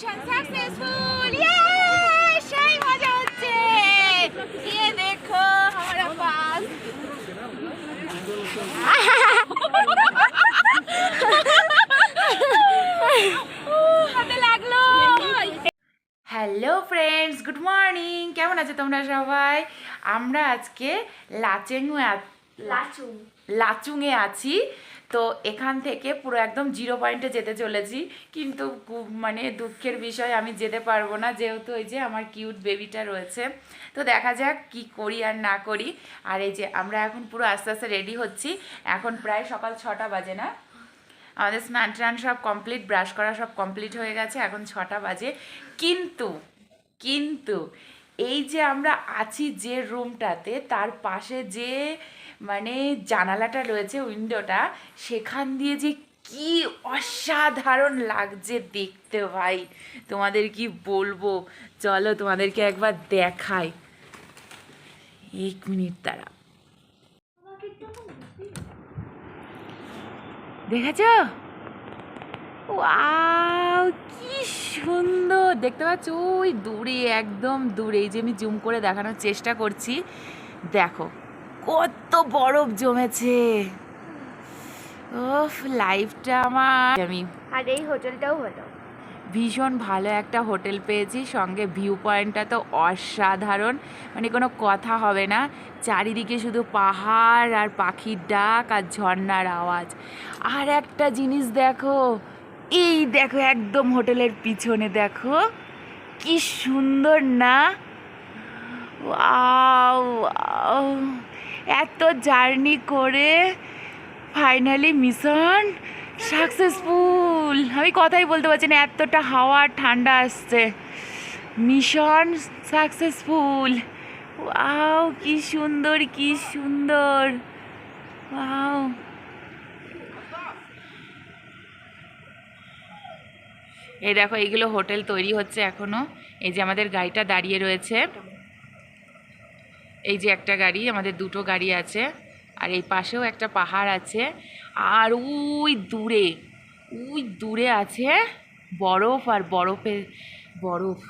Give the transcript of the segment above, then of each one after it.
Mission successful সেই মজা হচ্ছে ये देखो हमारा पास হাতে লাগলো। Hello friends, good morning. কেমন আছো তোমরা সবাই? আমরা আজকে লাচুংয়ে আছি। তো এখান থেকে পুরো একদম জিরো পয়েন্টে যেতে চলেছি, কিন্তু মানে দুঃখের বিষয় আমি যেতে পারবো না, যেহেতু ওই যে আমার কিউট বেবিটা রয়েছে। তো দেখা যাক কি করি আর না করি। আর এই যে আমরা এখন পুরো আস্তে আস্তে রেডি হচ্ছি। এখন প্রায় সকাল 6টা বাজে না, আমাদের স্নান টান সব কমপ্লিট, ব্রাশ করা সব কমপ্লিট হয়ে গেছে, এখন 6টা বাজে। কিন্তু এই যে আমরা আছি যে রুমটাতে, তার পাশে যে মানে জানালাটা রয়েছে, উইন্ডোটা, সেখান দিয়ে যে কি অসাধারণ লাগছে দেখতে ভাই, তোমাদের কি বলবো। চলো তোমাদেরকে একবার দেখাই, 1 মিনিট দাঁড়া। দেখেছ? ওয়াও, কি সুন্দর দেখতে পাচ্ছ ওই দূরে, একদম দূরে। এই যে আমি জুম করে দেখানোর চেষ্টা করছি, দেখো কত বরফ জমেছে। ওফ, লাইফটা আমার। আর এই হোটেলটাও হলো ভীষণ ভালো একটা হোটেল পেয়েছি, সঙ্গে ভিউ পয়েন্টটা তো অসাধারণ, মানে কোনো কথা হবে না। চারিদিকে শুধু পাহাড় আর পাখির ডাক আর ঝর্ণার আওয়াজ। আর একটা জিনিস দেখো, এই দেখো একদম হোটেলের পিছনে দেখো কি সুন্দর না? ওয়াও, এত জার্নি করে ফাইনালি মিশন সাকসেসফুল। আমি কথাই বলতে পারছি না, এতটা হাওয়া ঠান্ডা আসছে। Mission successful. ওয়াও, কি সুন্দর, কি সুন্দর। ওয়াও, এই দেখো এইগুলো হোটেল তৈরি হচ্ছে এখনো। এই যে আমাদের গাড়িটা দাঁড়িয়ে রয়েছে, এই যে একটা গাড়ি, আমাদের দুটো গাড়ি আছে। আর এই পাশেও একটা পাহাড় আছে। আর ওই দূরে আছে বরফ, আর বরফ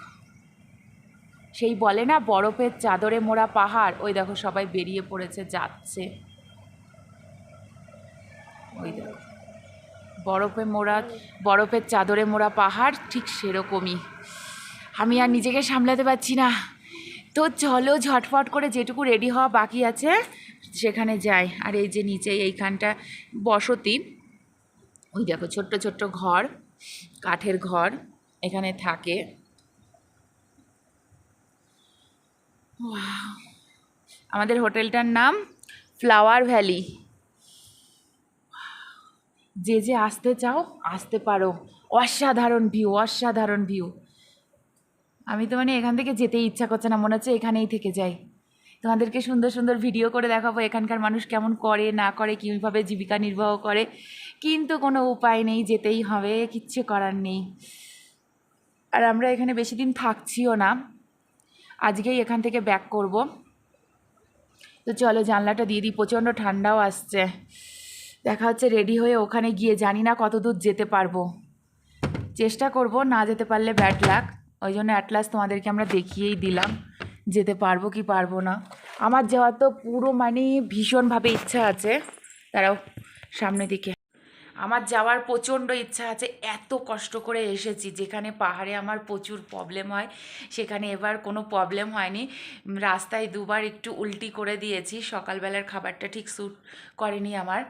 সেই বলে না বরফের চাদরে মোড়া পাহাড়। ওই দেখো সবাই বেরিয়ে পড়েছে, যাচ্ছে। ওই দেখো বরফের চাদরে মোড়া পাহাড়, ঠিক সেরকমই। আমি আর নিজেকে সামলাতে পারছি না। তো চলো ঝটফট করে যেটুকু রেডি হওয়া বাকি আছে সেখানে যাই। আর এই যে নিচে এইখানটা বসতি, ওই দেখো ছোট্ট ছোট্ট ঘর, কাঠের ঘর এখানে থাকে। আমাদের হোটেলটার নাম ফ্লাওয়ার ভ্যালি। যে যে আসতে চাও আসতে পারো, অসাধারণ ভিউ। আমি তো মানে এখান থেকে যেতেই ইচ্ছা করছে না, মনে হচ্ছে এখানেই থেকে যাই। তোমাদেরকে সুন্দর সুন্দর ভিডিও করে দেখাবো এখানকার মানুষ কেমন করে না করে, কীভাবে জীবিকা নির্বাহ করে, কিন্তু কোনো উপায় নেই, যেতেই হবে, কিচ্ছু করার নেই। আর আমরা এখানে বেশি দিন থাকছিও না, আজকেই এখান থেকে ব্যাক করব। তো চলো জানলাটা দিয়ে দিই, প্রচণ্ড ঠান্ডাও আসছে। দেখা হচ্ছে রেডি হয়ে ওখানে গিয়ে, জানি না কত দূর যেতে পারবো, চেষ্টা করব, না যেতে পারলে ব্যাড লাক। ওই জন্য অ্যাট লাস্ট তোমাদেরকে আমরা দেখিয়েই দিলাম যেতে পারবো কি পারবো না। আমার যাওয়ার তো পুরো মানে ভীষণভাবে ইচ্ছা আছে। তারাও সামনে দিকে আমার যাওয়ার প্রচণ্ড ইচ্ছা আছে। এত কষ্ট করে এসেছি, যেখানে পাহাড়ে আমার প্রচুর প্রবলেম হয়, সেখানে এবার কোনো প্রবলেম হয়নি। রাস্তায় দুবার একটু উল্টি করে দিয়েছি, সকালবেলার খাবারটা ঠিক স্যুট করেনি আমার,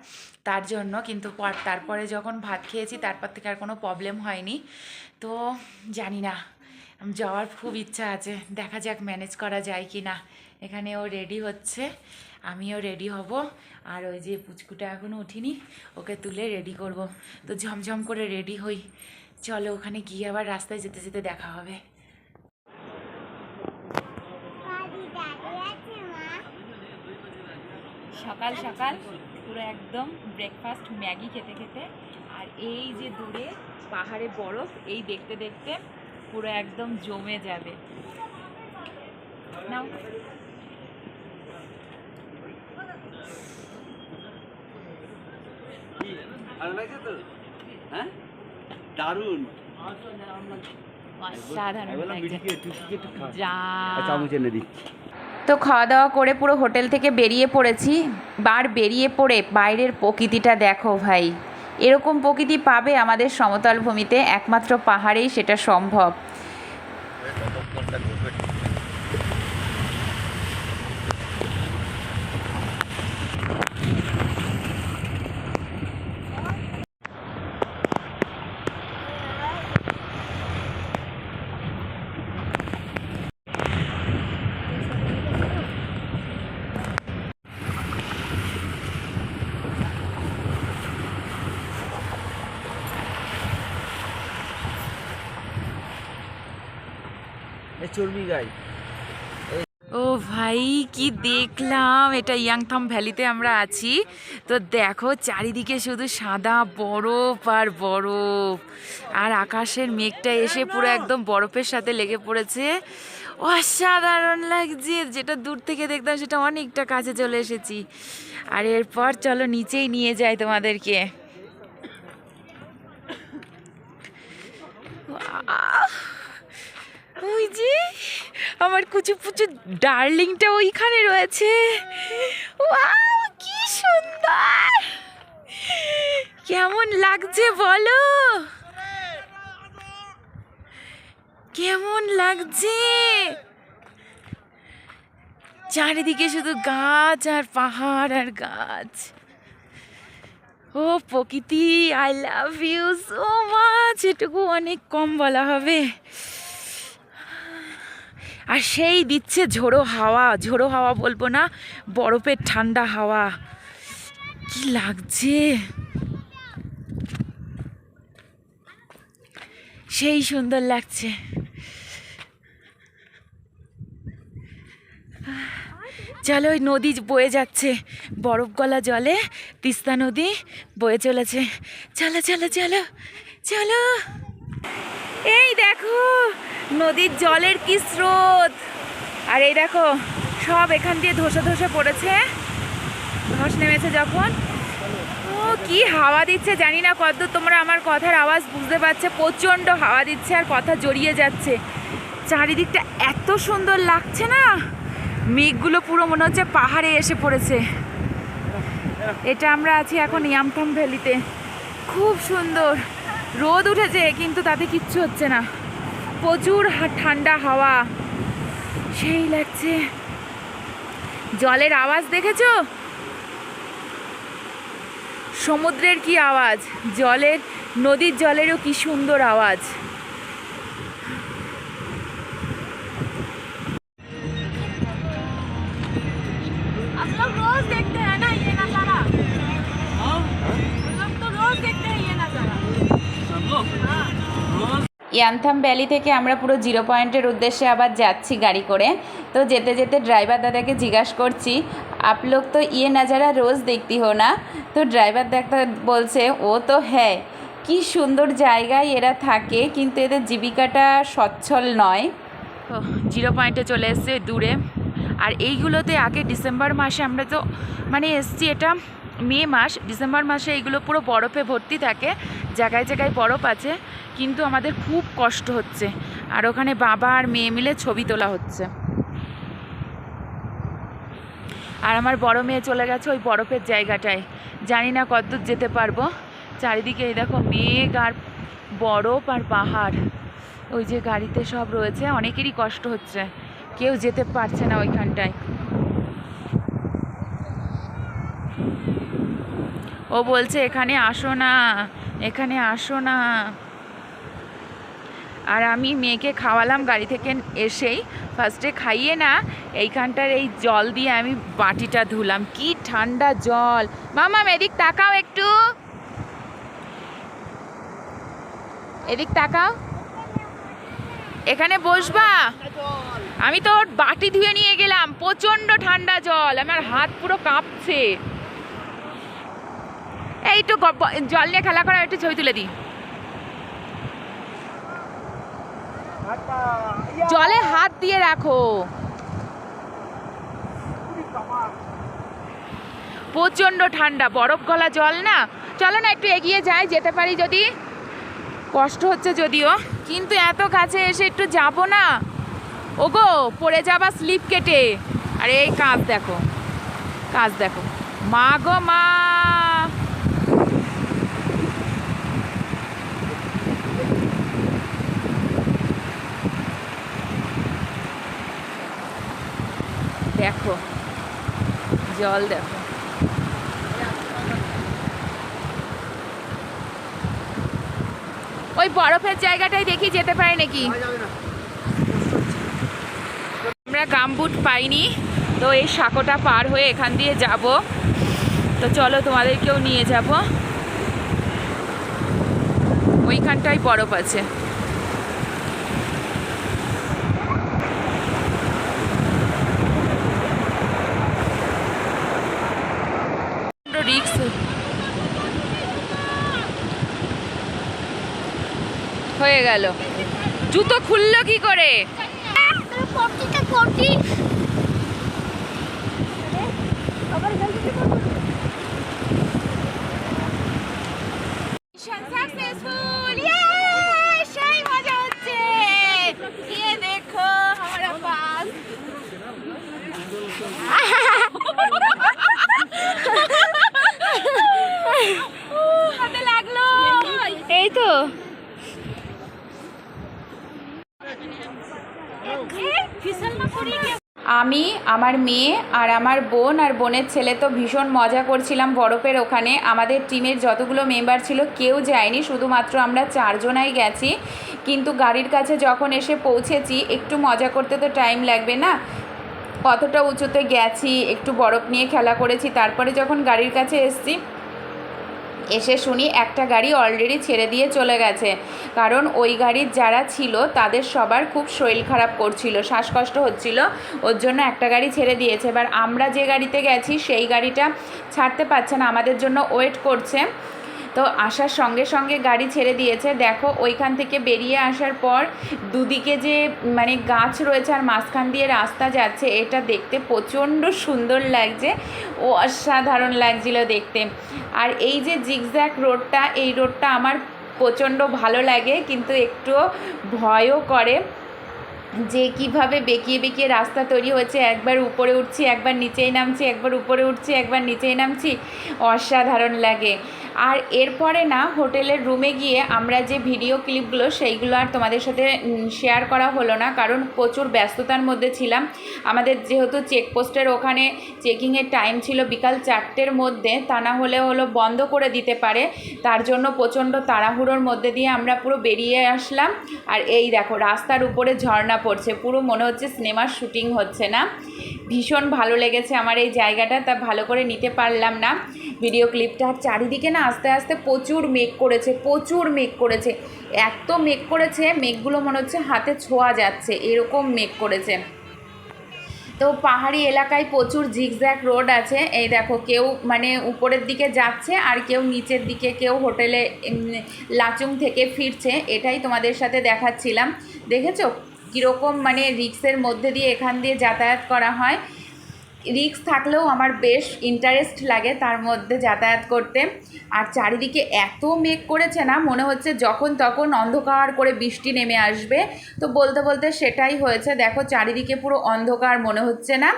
তার জন্য। কিন্তু তারপরে যখন ভাত খেয়েছি তারপর থেকে আর কোনো প্রবলেম হয়নি। তো জানি না, যাওয়ার খুব ইচ্ছা আছে, দেখা যাক ম্যানেজ করা যায় কি না। এখানে ও রেডি হচ্ছে, আমিও রেডি হব। আর ওই যে পুচকুটা এখনও উঠিনি, ওকে তুলে রেডি করব। তো ঝমঝম করে রেডি হই, চলো ওখানে গিয়ে আবার রাস্তায় যেতে যেতে দেখা হবে। সকাল সকাল পুরো একদম ব্রেকফাস্ট ম্যাগি খেতে খেতে, আর এই যে দূরে পাহাড়ে বরফ, এই দেখতে দেখতে পুরো একদম জমে যাবে। নাও, ভালো লাগছে তো? হ্যাঁ, দারুণ। অসাধারণ লাগছে। যা চামচ এনে দিচ্ছি। তো খাওয়া দাওয়া করে পুরো হোটেল থেকে বেরিয়ে পড়েছি। বেরিয়ে পড়ে বাইরের প্রকৃতিটা দেখো ভাই, এরকম প্রকৃতি পাবে আমাদের সমতল ভূমিতে, একমাত্র পাহাড়েই সেটা সম্ভব। চর্বি গাই। ও ভাই কি দেখলাম, এটা ইয়াংথাম ভ্যালিতে আমরা আছি। তো দেখো চারিদিকে শুধু সাদা বরফ আর বরফ, আর আকাশের মেঘটা এসে পুরো একদম বরফের সাথে লেগে পড়েছে। অসাধারণ লাগছে, যেটা দূর থেকে দেখতাম সেটা অনেকটা কাছে চলে এসেছি। আর এরপর চলো নিচেই নিয়ে যাই তোমাদেরকে। ওই যে আমার কুচু পুচু ডার্লিংটা ওইখানে রয়েছে। ওয়াও কি সুন্দর, কেমন লাগছে বলো, কেমন লাগছে। চারিদিকে শুধু গাছ আর পাহাড় আর গাছ। ও প্রকৃতি, I love you so much, এটুকু অনেক কম বলা হবে। আর সেই দিচ্ছে ঝোড়ো হাওয়া, ঝোড়ো হাওয়া বলবো না, বরফের ঠান্ডা হাওয়া। কি লাগছে, সেই সুন্দর লাগছে। চলো ওই নদী বয়ে যাচ্ছে, বরফ গলা জলে তিস্তা নদী বয়ে চলেছে। চলো চলো চলো চলো, এই দেখো নদীর জলের কি স্রোত। আর এই দেখো সব এখান দিয়ে ধসে ধসে পড়েছে, ধস নেমেছে যখন। ও কি হাওয়া দিচ্ছে, জানি না কতদূর তোমরা আমার কথার আওয়াজ বুঝতে পারছে। প্রচণ্ড হাওয়া দিচ্ছে আর কথা জড়িয়ে যাচ্ছে। চারিদিকটা এত সুন্দর লাগছে না, মেঘগুলো পুরো মনে হচ্ছে পাহাড়ে এসে পড়েছে। এটা আমরা আছি এখন ইয়াংথাম ভ্যালিতে, খুব সুন্দর। রোদ উঠেছে কিন্তু তাতে কিচ্ছু হচ্ছে না, প্রচুর ঠান্ডা হাওয়া, সেই লাগছে। জলের আওয়াজ দেখেছো, সমুদ্রের কি আওয়াজ, জলের নদীর জলেরও কি সুন্দর আওয়াজ। ইয়াংথাম ভ্যালি থেকে আমরা পুরো জিরো পয়েন্টের উদ্দেশ্যে আবার যাচ্ছি গাড়ি করে। তো যেতে যেতে ড্রাইভার দাদাকে জিজ্ঞাসা করছি, आप लोग तो ये नज़ारा रोज़ देखती हो ना? তো ড্রাইভার দাদা বলছে, ও তো হ্যাঁ, কি সুন্দর জায়গায় এরা থাকে, কিন্তু এদের জীবিকাটা সচ্ছল নয়। তো জিরো পয়েন্টে চলে এসছে দূরে। আর এইগুলোতে আগে ডিসেম্বর মাসে আমরা তো মানে এসছি, এটা মে মাস, ডিসেম্বর মাসে এইগুলো পুরো বরফে ভর্তি থাকে, জায়গায় জায়গায় বরফ আছে, কিন্তু আমাদের খুব কষ্ট হচ্ছে। আর ওখানে বাবা আর মেয়ে মিলে ছবি তোলা হচ্ছে। আর আমার বড় মেয়ে চলে গেছে ওই বরফের জায়গাটায়, জানি না কতদূর যেতে পারবো। চারিদিকে এই দেখো মেঘ আর বরফ আর পাহাড়। ওই যে গাড়িতে সব রয়েছে, অনেকেরই কষ্ট হচ্ছে, কেউ যেতে পারছে না ওইখানটায়। ও বলছে এখানে আসো না, এখানে আসো না। আর আমি মেয়েকে খাওয়ালাম গাড়ি থেকে এসেই, ফার্স্টে খাইয়ে না এইখানটার এই জল দিয়ে আমি বাটিটা ধুলাম, কি ঠান্ডা জল। মামা এদিক তাকাও একটু, এদিক তাকাও, এখানে বসবা। আমি তো বাটি ধুয়ে নিয়ে গেলাম, প্রচণ্ড ঠান্ডা জল, আমার হাত পুরো কাঁপছে। এই একটু জল নিয়ে খেলা করা, একটু ছবি তুলে দিই। জলে হাত দিয়ে রাখো, প্রচণ্ড ঠান্ডা, বরফ গলা জল না। চলো না একটু এগিয়ে যাই, যেতে পারি যদি, কষ্ট হচ্ছে যদিও। কিন্তু এত কাছে এসে একটু যাবো না? ওগো, পড়ে যাবা স্লিপ কেটে। আরে এই কাজ দেখো, কাজ দেখো, মা গো মা। দেখো জল দেখো। ওই বরফের জায়গাটায় দেখি যেতে পারে নাকি। আমরা গামবুট পাইনি, তো এই সাঁকোটা পার হয়ে এখান দিয়ে যাব। তো চলো তোমাদেরকেও নিয়ে যাব। ওইখানটায় বরফ আছে। রিক্স হয়ে গেল। জুতো খুললো কি করে? सक्सेसफुल, সেই মজা হচ্ছে। ये देखो हमारा पास। হাতে লাগলো। এই তো আমি, আমার মেয়ে আর আমার বোন আর বোনের ছেলে তো ভীষণ মজা করছিলাম বরফের ওখানে। আমাদের টিমের যতগুলো মেম্বার ছিল কেউ যায়নি, শুধুমাত্র আমরা 4 জনাই গেছি। কিন্তু গাড়ির কাছে যখন এসে পৌঁছেছি, একটু মজা করতে তো টাইম লাগবে না? কতটা উঁচুতে গেছি, একটু বরফ নিয়ে খেলা করেছি, তারপরে যখন গাড়ির কাছে এসেছি, এসে শুনি একটা গাড়ি অলরেডি ছেড়ে দিয়ে চলে গেছে। কারণ ওই গাড়ির যারা ছিল তাদের সবার খুব শরীর খারাপ করছিল, শ্বাসকষ্ট হচ্ছিল, ওর জন্য একটা গাড়ি ছেড়ে দিয়েছে। এবার আমরা যে গাড়িতে গেছি সেই গাড়িটা ছাড়তে পারছে না, আমাদের জন্য ওয়েট করছে। তো আসার সঙ্গে সঙ্গে গাড়ি ছেড়ে দিয়েছে। দেখো ওইখান থেকে বেরিয়ে আসার পর দুদিকে যে মানে গাছ রয়েছে আর মাঝখান দিয়ে রাস্তা যাচ্ছে, এটা দেখতে প্রচণ্ড সুন্দর লাগছে, ও অসাধারণ লাগছিল দেখতে। আর এই যে জিগজ্যাগ রোডটা, এই রোডটা আমার প্রচণ্ড ভালো লাগে, কিন্তু একটুও ভয়ও করে যে কিভাবে বেঁকিয়ে বেঁকিয়ে রাস্তা তৈরি হয়েছে। একবার উপরে উঠছি, একবার নিচেই নামছি, একবার উপরে উঠছি, একবার নিচেই নামছি, অসাধারণ লাগে। আর এরপরে না হোটেলের রুমে গিয়ে আমরা যে ভিডিও ক্লিপগুলো সেইগুলো আর তোমাদের সাথে শেয়ার করা হলো না, কারণ প্রচুর ব্যস্ততার মধ্যে ছিলাম। আমাদের যেহেতু চেকপোস্টের ওখানে চেকিংয়ের টাইম ছিল বিকাল 4টের মধ্যে, তা না হলে বন্ধ করে দিতে পারে, তার জন্য প্রচণ্ড তাড়াহুড়োর মধ্যে দিয়ে আমরা পুরো বেরিয়ে আসলাম। আর এই দেখো রাস্তার উপরে ঝর্ণা পড়ছে, পুরো মনে হচ্ছে সিনেমার শুটিং হচ্ছে না। ভীষণ ভালো লেগেছে আমার এই জায়গাটা, তা ভালো করে নিতে পারলাম না ভিডিও ক্লিপটা। আর চারিদিকে না আস্তে আস্তে প্রচুর মেঘ করেছে, প্রচুর মেঘ করেছে, এত মেঘ করেছে, মেঘগুলো মনে হচ্ছে হাতে ছোঁয়া যাচ্ছে, এরকম মেঘ করেছে। তো পাহাড়ি এলাকায় প্রচুর জিগজ্যাগ রোড আছে। এই দেখো কেউ মানে উপরের দিকে যাচ্ছে আর কেউ নিচের দিকে, কেউ হোটেলে লাচুং থেকে ফিরছে, এটাই তোমাদের সাথে দেখাচ্ছিলাম। দেখেছো কীরকম মানে রিক্সের মধ্যে দিয়ে এখান দিয়ে যাতায়াত করা হয়। রিক্স থাকলেও আমার বেশ ইন্টারেস্ট লাগে তার মধ্যে যাতায়াত করতে। আর চারিদিকে এত মেঘ করেছে না, মনে হচ্ছে যখন তখন অন্ধকার করে বৃষ্টি নেমে আসবে। তো বলতে বলতে সেটাই হয়েছে। দেখো চারিদিকে পুরো অন্ধকার, মনে হচ্ছে না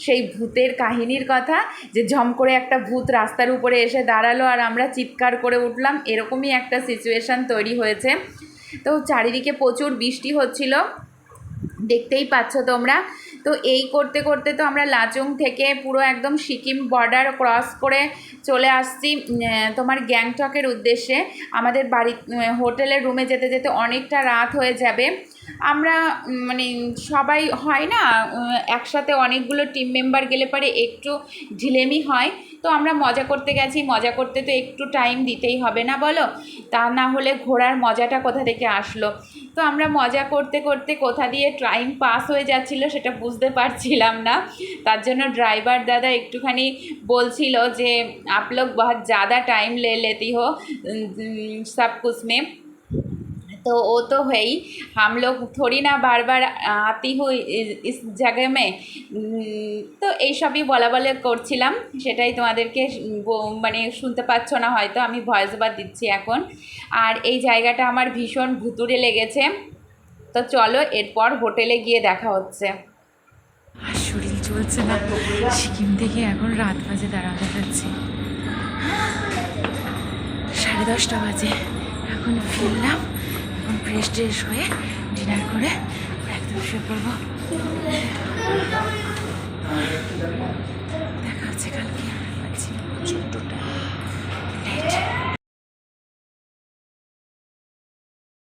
সেই ভূতের কাহিনীর কথা, যে ঝম করে একটা ভূত রাস্তার উপরে এসে দাঁড়ালো আর আমরা চিৎকার করে উঠলাম, এরকমই একটা সিচুয়েশান তৈরি হয়েছে। তো চারিদিকে প্রচুর বৃষ্টি হচ্ছিল, দেখতেই পাচ্ছ তোমরা। তো এই করতে করতে তো আমরা লাচুং থেকে পুরো একদম সিকিম বর্ডার ক্রস করে চলে আসছি তোমার গ্যাংটকের উদ্দেশ্যে। আমাদের বাড়ি হোটেলের রুমে যেতে যেতে অনেকটা রাত হয়ে যাবে। আমরা মানে সবাই হয় না একসাথে অনেকগুলো টিম মেম্বার গেলে পরে একটু ঢিলেমি হয়। তো আমরা মজা করতে গেছি, মজা করতে তো একটু টাইম দিতেই হবে না বলো, তা না হলে ঘোরার মজাটা কোথা থেকে আসলো। তো আমরা মজা করতে করতে কোথা দিয়ে টাইম পাস হয়ে যাচ্ছিল সেটা বুঝতে পারছিলাম না। তার জন্য ড্রাইভার দাদা একটুখানি বলছিল যে आप लोग बहुत ज़्यादा टाइम ले लेती हो सब कुछ में। तो वो तो है ही, हम लोग थोड़ी ना बार बार आती हूँ इस जगह में। তো এইসবই বলা বলে করছিলাম, সেটাই তোমাদেরকে মানে শুনতে পাচ্ছ না হয়তো, আমি ভয়েস ওভার দিচ্ছি এখন। আর এই জায়গাটা আমার ভীষণ ভুতুড়ে লেগেছে। তো চলো এরপর হোটেলে গিয়ে দেখা হচ্ছে। আর শরীর চলছে না, সিকিম থেকে এখন রাত বাজে, দাঁড়াতে যাচ্ছি 10:30 বাজে। এখন ফিরলাম, এখন ফ্রেশ ট্রেশ হয়ে ডিনার করে একদম শুয়ে পড়বো।